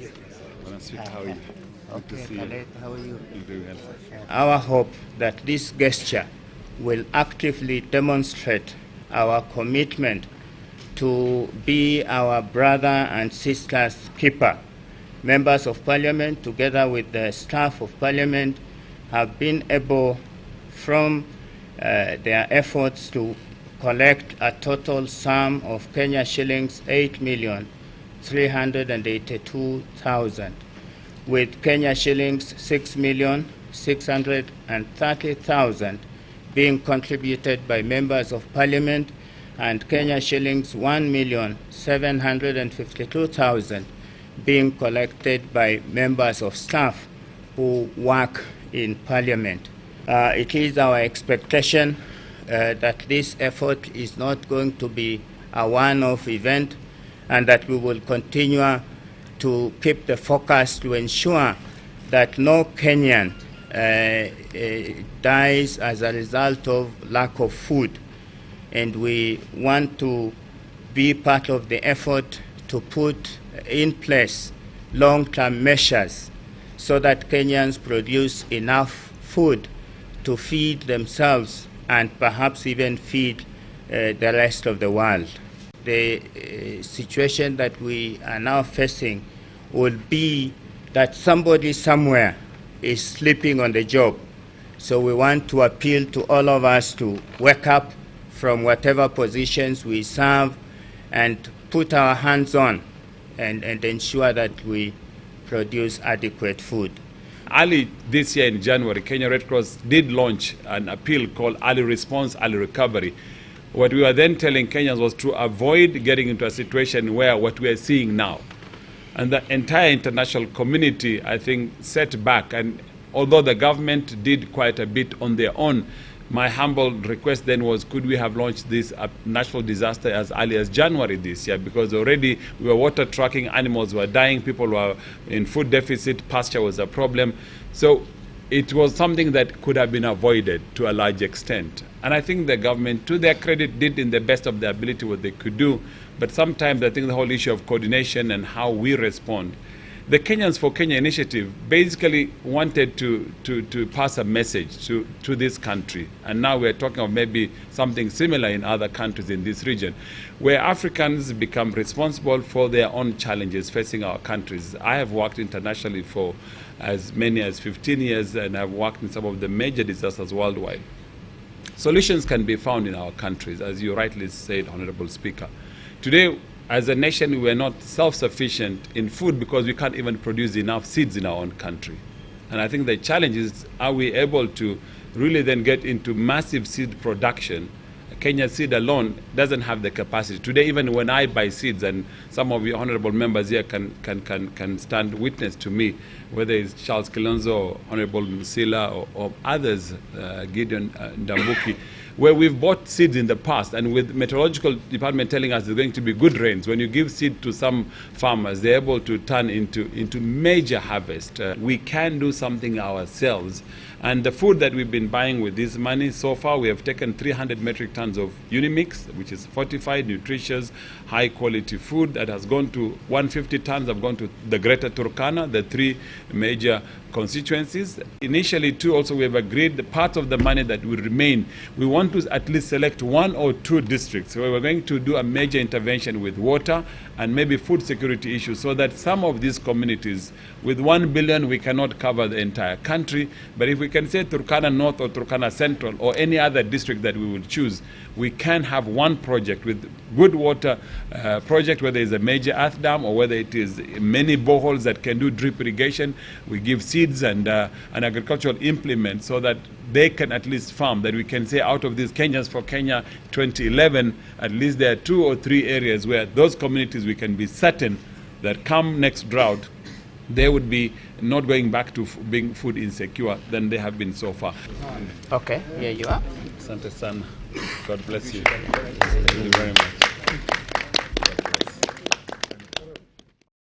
you? How are you? Okay, Khaled, how are you? Very well. Our hope that this gesture will actively demonstrate our commitment to be our brother and sister's keeper. Members of Parliament, together with the staff of Parliament, have been able, from their efforts, to collect a total sum of Kenya shillings 8,382,000, with Kenya shillings 6,630,000 being contributed by members of Parliament, and Kenya shillings 1,752,000 being collected by members of staff who work in Parliament. It is our expectation that this effort is not going to be a one-off event, and that we will continue to keep the focus to ensure that no Kenyan dies as a result of lack of food. And we want to be part of the effort to put in place long-term measures so that Kenyans produce enough food to feed themselves and perhaps even feed the rest of the world. The situation that we are now facing will be that somebody somewhere is sleeping on the job. So we want to appeal to all of us to wake up from whatever positions we serve and put our hands on and ensure that we produce adequate food. Early this year in January, Kenya Red Cross did launch an appeal called Early Response, Early Recovery. What we were then telling Kenyans was to avoid getting into a situation where what we are seeing now. And the entire international community, I think, set back. And although the government did quite a bit on their own, my humble request then was, could we have launched this national disaster as early as January this year? Because already we were water trucking, animals were dying, people were in food deficit, pasture was a problem. So it was something that could have been avoided to a large extent. And I think the government, to their credit, did in the best of their ability what they could do. But sometimes I think the whole issue of coordination and how we respond. The Kenyans for Kenya initiative basically wanted to pass a message to this country. And now we're talking of maybe something similar in other countries in this region, where Africans become responsible for their own challenges facing our countries. I have worked internationally for as many as 15 years, and I've worked in some of the major disasters worldwide. Solutions can be found in our countries, as you rightly said, Honorable Speaker. Today, as a nation, we are not self-sufficient in food because we can't even produce enough seeds in our own country. And I think the challenge is, are we able to really then get into massive seed production? Kenya Seed alone doesn't have the capacity. Today, even when I buy seeds, and some of you honorable members here can stand witness to me, whether it's Charles Kilonzo or Honorable Musila or others, Gideon Ndambuki, where we've bought seeds in the past, and with meteorological department telling us there's going to be good rains, when you give seed to some farmers, they're able to turn into major harvest. We can do something ourselves. And the food that we've been buying with this money, so far we have taken 300 metric tons of Unimix, which is fortified, nutritious, high quality food that has gone to 150 tons have gone to the Greater Turkana, the three major constituencies. Initially too, also we have agreed the part of the money that will remain, we want to at least select 1 or 2 districts where we're going to do a major intervention with water and maybe food security issues, so that some of these communities, with 1 billion we cannot cover the entire country, but if we can say Turkana North or Turkana Central or any other district that we will choose, we can have one project with good water project, whether it's a major earth dam or whether it is many boreholes that can do drip irrigation. We give seeds and agricultural implements so that they can at least farm, that we can say out of these Kenyans for Kenya 2011, at least there are 2 or 3 areas where those communities we can be certain that come next drought, they would be not going back to being food insecure than they have been so far. Okay, here you are. Asante sana. God bless you. Thank you very much.